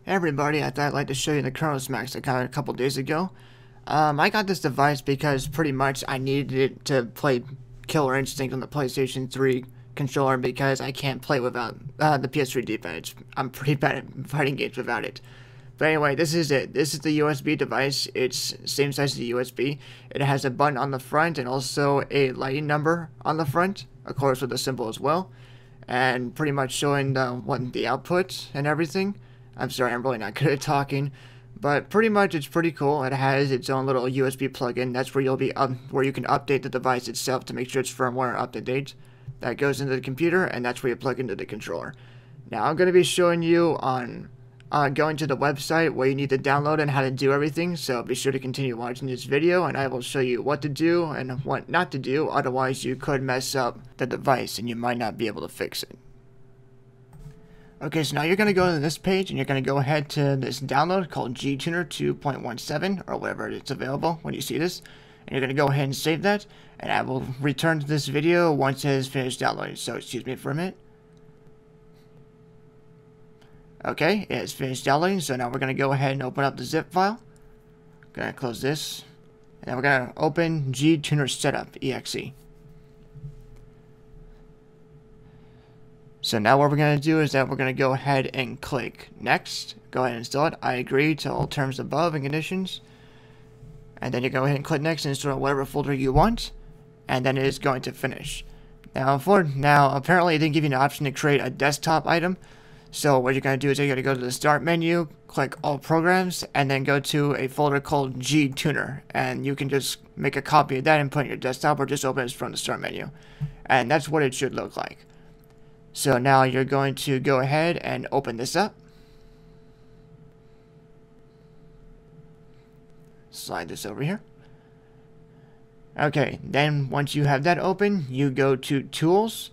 Hey everybody, I thought I'd like to show you the CronusMax I got a couple days ago. I got this device because pretty much I needed it to play Killer Instinct on the PlayStation 3 controller because I can't play without the PS3 D-pad. I'm pretty bad at fighting games without it. But anyway, this is it. This is the USB device. It's same size as the USB. It has a button on the front and also a lighting number on the front, of course with a symbol as well. And pretty much showing the output and everything. I'm sorry, I'm really not good at talking, but pretty much it's pretty cool. It has its own little USB plug-in. That's where where you can update the device itself to make sure its firmware up to date. That goes into the computer, and that's where you plug into the controller. Now I'm going to be showing you on going to the website where you need to download and how to do everything. So be sure to continue watching this video, and I will show you what to do and what not to do. Otherwise, you could mess up the device, and you might not be able to fix it. Okay, so now you're going to go to this page and you're going to go ahead to this download called GTuner 2.17 or whatever it's available when you see this. And you're going to go ahead and save that, and I will return to this video once it is finished downloading. So excuse me for a minute. Okay, it's finished downloading, so now we're going to go ahead and open up the zip file. Going to close this, and then we're going to open GTuner Setup exe. So now what we're going to do is that we're going to go ahead and click Next. Go ahead and install it. I agree to all terms above and conditions. And then you go ahead and click Next and install whatever folder you want. And then it is going to finish. Now apparently it didn't give you an option to create a desktop item. So what you're going to do is you're going to go to the Start menu, click All Programs, and then go to a folder called GTuner. And you can just make a copy of that and put it in your desktop or just open it from the Start menu. And that's what it should look like. So now you're going to go ahead and open this up. Slide this over here. Okay, then once you have that open, you go to Tools,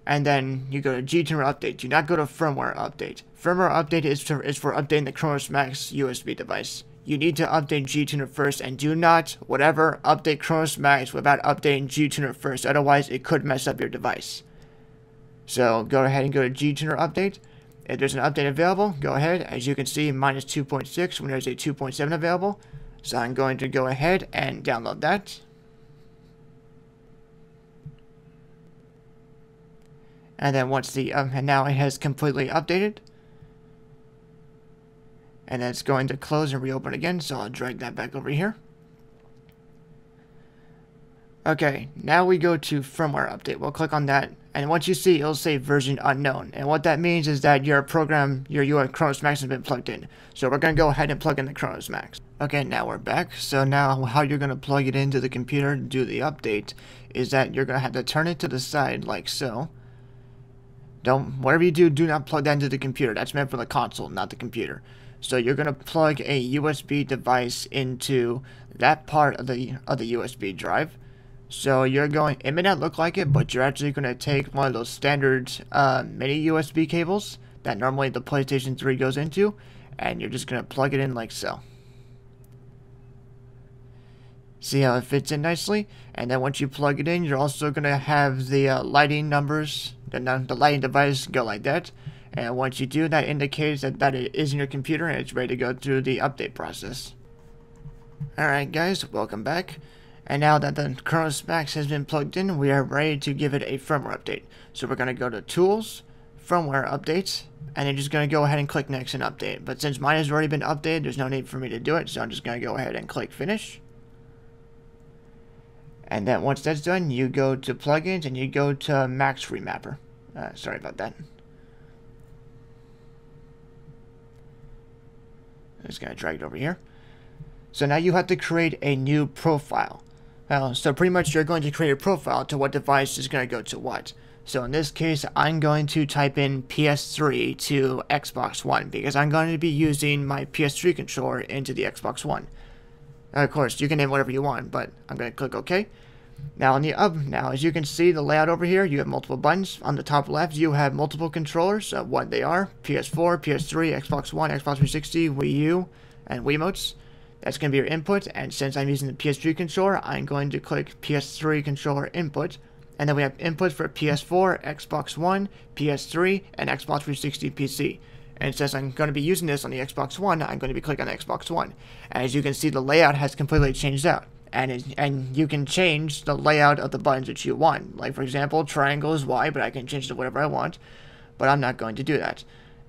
and then you go to GTuner Update. Do not go to Firmware Update. Firmware Update is for updating the CronusMax USB device. You need to update GTuner first, and do not, update CronusMax without updating GTuner first. Otherwise, it could mess up your device. So go ahead and go to GTuner Update. If there's an update available, go ahead. As you can see, mine is 2.6 when there's a 2.7 available. So I'm going to go ahead and download that. And then once and now it has completely updated. And then it's going to close and reopen again, so I'll drag that back over here. Okay, now we go to Firmware Update. We'll click on that, and once you see, it'll say version unknown. And what that means is that your CronusMax has been plugged in. So we're going to go ahead and plug in the CronusMax. Okay, now we're back. So now how you're going to plug it into the computer to do the update is that you're going to have to turn it to the side like so. Whatever you do, do not plug that into the computer. That's meant for the console, not the computer. So you're going to plug a USB device into that part of the USB drive. So it may not look like it, but you're actually going to take one of those standard mini USB cables that normally the PlayStation 3 goes into, and you're just going to plug it in like so. See how it fits in nicely? And then once you plug it in, you're also going to have the lighting numbers, the lighting device go like that. And once you do, that indicates that it is in your computer and it's ready to go through the update process. Alright guys, welcome back. And now that the CronusMax has been plugged in, we are ready to give it a firmware update. So we're going to go to Tools, Firmware Updates, and then just going to go ahead and click Next and Update. But since mine has already been updated, there's no need for me to do it, so I'm just going to go ahead and click Finish. And then once that's done, you go to Plugins and you go to Max Remapper. Sorry about that. I'm just going to drag it over here. So now you have to create a new profile. So pretty much you're going to create a profile to what device is going to go to what. So in this case, I'm going to type in PS3 to Xbox One because I'm going to be using my PS3 controller into the Xbox One. Of course, you can name whatever you want, but I'm going to click OK. Now as you can see the layout over here, you have multiple buttons. On the top left, you have multiple controllers of what they are: PS4, PS3, Xbox One, Xbox 360, Wii U, and Wiimotes. That's going to be your input, and since I'm using the PS3 controller, I'm going to click PS3 controller input, and then we have inputs for PS4, Xbox One, PS3, and Xbox 360 PC. and it says I'm going to be using this on the Xbox One, I'm going to be clicking on the Xbox One. As you can see, the layout has completely changed out. And you can change the layout of the buttons that you want. Like, for example, triangle is Y, but I can change it to whatever I want. But I'm not going to do that.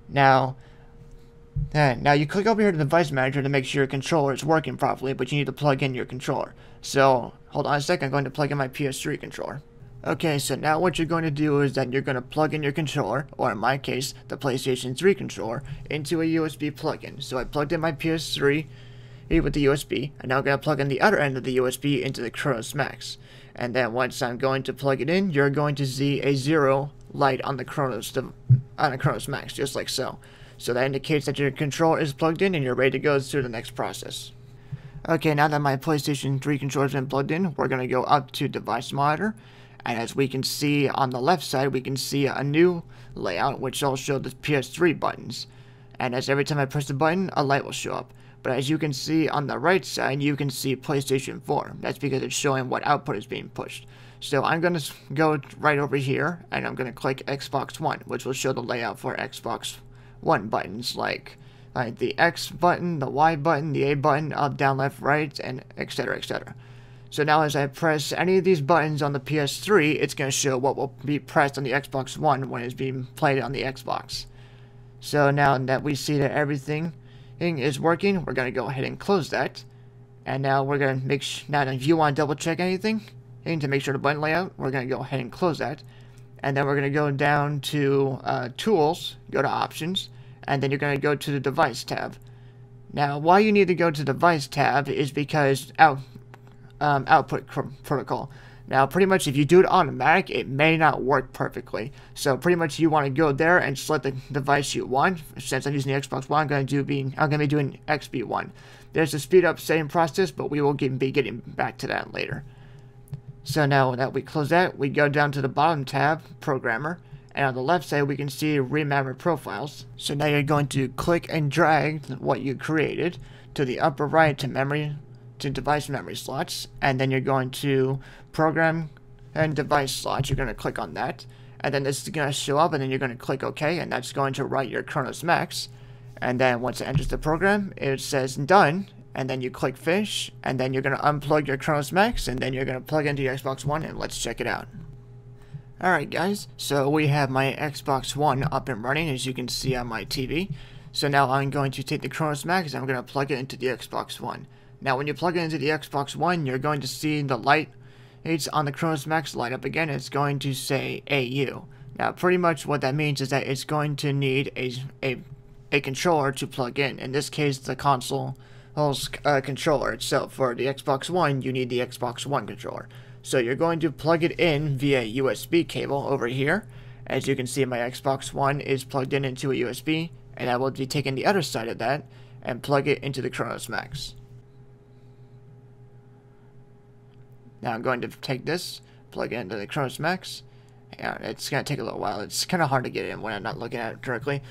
Now you click over here to Device Manager to make sure your controller is working properly, but you need to plug in your controller. So, hold on a second, I'm going to plug in my PS3 controller. Okay, so now what you're going to do is that you're going to plug in your controller, or in my case, the PlayStation 3 controller, into a USB plug-in. So I plugged in my PS3 with the USB, and now I'm going to plug in the other end of the USB into the CronusMax. And then once I'm going to plug it in, you're going to see a 0 light on the CronusMax, just like so. So that indicates that your controller is plugged in and you're ready to go through the next process. Okay, now that my PlayStation 3 controller has been plugged in, we're going to go up to Device Monitor. And as we can see on the left side, we can see a new layout which will show the PS3 buttons. And as every time I press the button, a light will show up. But as you can see on the right side, you can see PlayStation 4. That's because it's showing what output is being pushed. So I'm going to go right over here, and I'm going to click Xbox One, which will show the layout for Xbox One buttons, like the X button, the Y button, the A button, up, down, left, right, and etc, etc. So now as I press any of these buttons on the PS3, it's going to show what will be pressed on the Xbox One when it's being played on the Xbox. So now that we see that everything is working, we're going to go ahead and close that. And now we're going to now if you want to double check anything to make sure the button layout, we're going to go ahead and close that. And then we're going to go down to Tools, go to Options, and then you're going to go to the Device tab. Now, why you need to go to the Device tab is because output protocol. Now, pretty much if you do it automatic, it may not work perfectly. So pretty much you want to go there and select the device you want. Since I'm using the Xbox One, I'm going to be doing XB1. There's a speed up setting process, but we will be getting back to that later. So now that we close that, we go down to the bottom tab, Programmer, and on the left side we can see Remember Profiles. So now you're going to click and drag what you created to the upper right to device memory slots, and then you're going to Program and Device slots. You're going to click on that, and then this is going to show up, and then you're going to click OK, and that's going to write your CronusMax. And then once it enters the program, it says Done, and then you click Finish, and then you're going to unplug your CronusMax, and then you're going to plug into your Xbox One, and let's check it out. Alright guys, so we have my Xbox One up and running, as you can see on my TV. So now I'm going to take the CronusMax and I'm going to plug it into the Xbox One. Now when you plug it into the Xbox One, you're going to see the light on the CronusMax light up again. It's going to say AU. Now pretty much what that means is that it's going to need a controller to plug in this case the console's controller itself. For the Xbox One, you need the Xbox One controller. So you're going to plug it in via USB cable over here. As you can see, my Xbox One is plugged in into a USB, and I will be taking the other side of that and plug it into the CronusMax. Now I'm going to take this, plug it into the CronusMax, and it's going to take a little while. It's kind of hard to get in when I'm not looking at it correctly.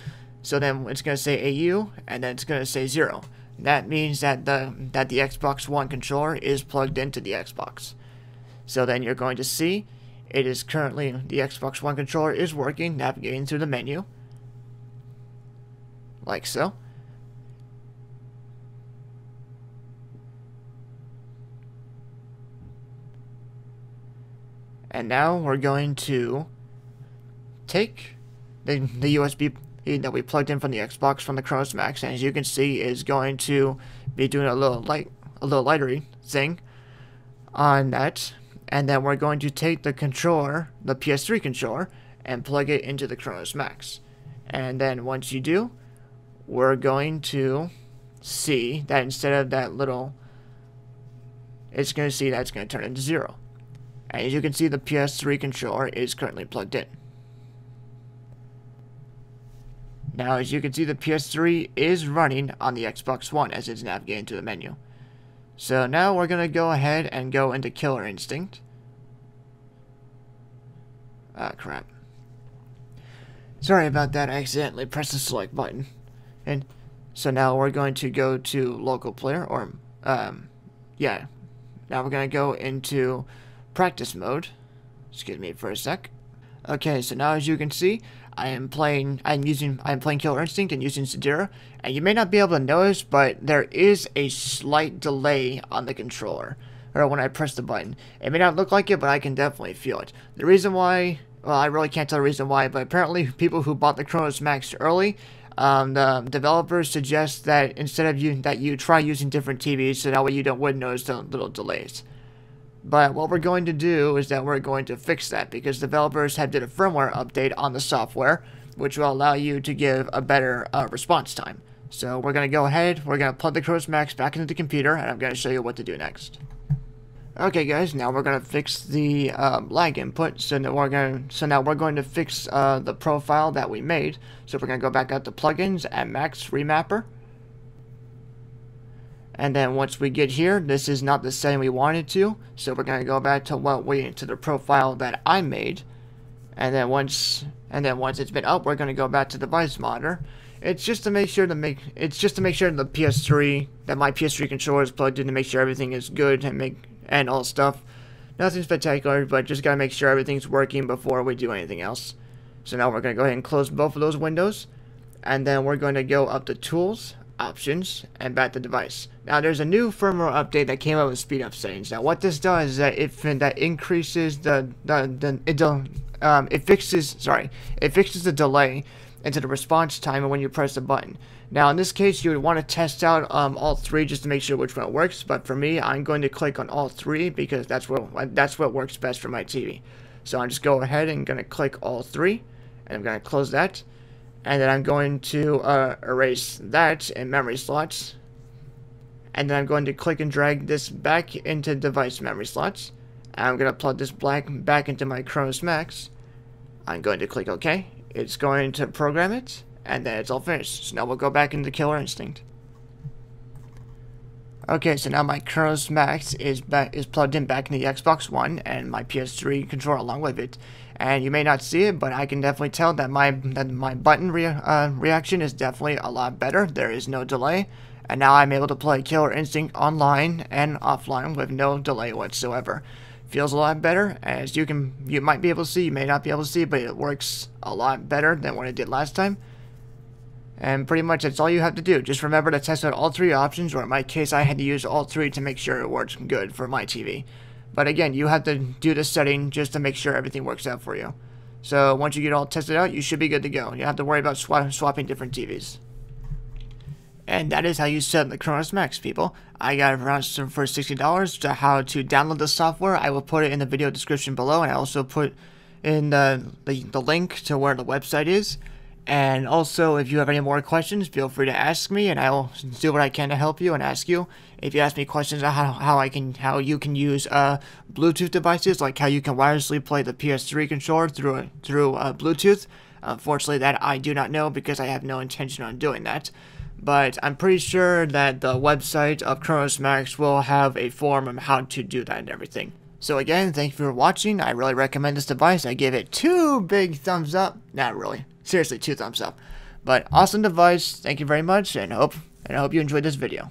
So then it's going to say AU, and then it's going to say 0. That means that the Xbox One controller is plugged into the Xbox. So then you're going to see it is currently, the Xbox One controller is working, navigating through the menu, like so. And now we're going to take the USB that we plugged in from the Xbox from the CronusMax, and as you can see is going to be doing a little lighter thing on that. And then we're going to take the controller, the PS3 controller, and plug it into the CronusMax. And then once you do, we're going to see that instead of that little, it's going to see that it's going to turn into 0. And as you can see, the PS3 controller is currently plugged in. Now, as you can see, the PS3 is running on the Xbox One as it's navigating to the menu. So now we're going to go ahead and go into Killer Instinct. Ah, crap. Sorry about that, I accidentally pressed the select button. And so now we're going to go to Local Player, or, yeah. Now we're going to go into Practice Mode. Excuse me for a sec. Okay, so now as you can see, I'm playing Killer Instinct and using Sedera, and you may not be able to notice, but there is a slight delay on the controller, or when I press the button. It may not look like it, but I can definitely feel it. The reason why, well, I really can't tell the reason why, but apparently people who bought the CronusMax early, the developers suggest that instead of you try using different TVs, so that way you wouldn't notice the little delays. But what we're going to do is that we're going to fix that, because developers have did a firmware update on the software, which will allow you to give a better response time. So we're going to go ahead, we're going to plug the CronusMax back into the computer, and I'm going to show you what to do next. Okay guys, now we're going to fix the lag input. So now we're going to fix the profile that we made. So we're going to go back out to plugins and Max Remapper. And then once we get here, this is not the setting we wanted to, so we're going to go back to the profile that I made. And then once it's been up, we're going to go back to device monitor. It's just to make sure that my PS3 controller is plugged in, to make sure everything is good and all stuff. Nothing spectacular, but just got to make sure everything's working before we do anything else. So now we're going to go ahead and close both of those windows, and then we're going to go up to Tools, Options, and back to Device. Now there's a new firmware update that came out with speed up settings. Now what this does is that it fixes the delay into the response time when you press the button. Now in this case, you would want to test out all three just to make sure which one works. But for me, I'm going to click on all three because that's what works best for my TV. So I'm just go ahead and going to click all three, and I'm going to close that. And then I'm going to erase that in memory slots. And then I'm going to click and drag this back into device memory slots. And I'm going to plug this back into my CronusMax. I'm going to click OK. It's going to program it, and then it's all finished. So now we'll go back into Killer Instinct. Okay, so now my CronusMax is plugged in back in the Xbox One and my PS3 controller along with it. And you may not see it, but I can definitely tell that my button reaction is definitely a lot better. There is no delay, and now I'm able to play Killer Instinct online and offline with no delay whatsoever. Feels a lot better, as you might be able to see, you may not be able to see, but it works a lot better than what it did last time. And pretty much that's all you have to do. Just remember to test out all three options, or in my case I had to use all three to make sure it works good for my TV. But again, you have to do this setting just to make sure everything works out for you. So once you get all tested out, you should be good to go. You don't have to worry about swapping different TVs. And that is how you set the CronusMax, people. I got it around for $60 to how to download the software. I will put it in the video description below, and I also put in the link to where the website is. And also, if you have any more questions, feel free to ask me, and I will do what I can to help you and ask you. If you ask me questions on how you can use Bluetooth devices, like how you can wirelessly play the PS3 controller through Bluetooth, unfortunately that I do not know because I have no intention on doing that. But I'm pretty sure that the website of CronusMax will have a forum on how to do that and everything. So again, thank you for watching. I really recommend this device. I give it 2 big thumbs up. Not really. Seriously, 2 thumbs up. But awesome device. Thank you very much, and I hope you enjoyed this video.